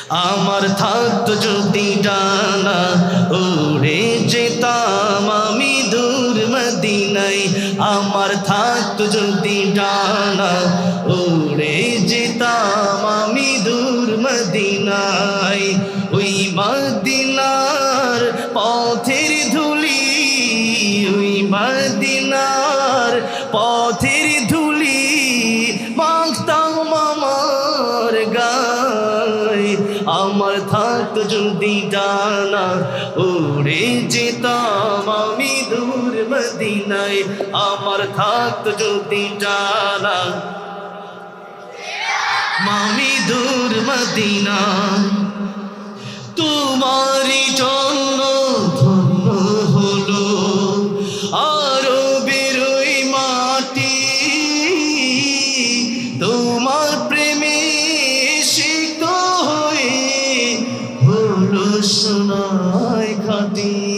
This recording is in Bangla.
আমার থাকতো যদি ডানা উড়ে যেতাম আমি দূর মদিনায়। আমার থাকতো যদি ডানা উড়ে যেতাম আমি দূর মদিনায়। ওই মদিনার পথের ধুলি, ওই মদিনার পথের ধুলি মাখতাম আমার গায়। আমার থাকতো যদি ডানা উড়ে যেতাম আমি দূর মদিনায়। আমার থাকতো যদি ডানা আমি দূর মদিনায়। তোমারই জন্য ধন্য হলো আরবের ওই মাটি, তোমার প্রেমে সিক্ত হয়ে হলো সোনায় খাঁটি।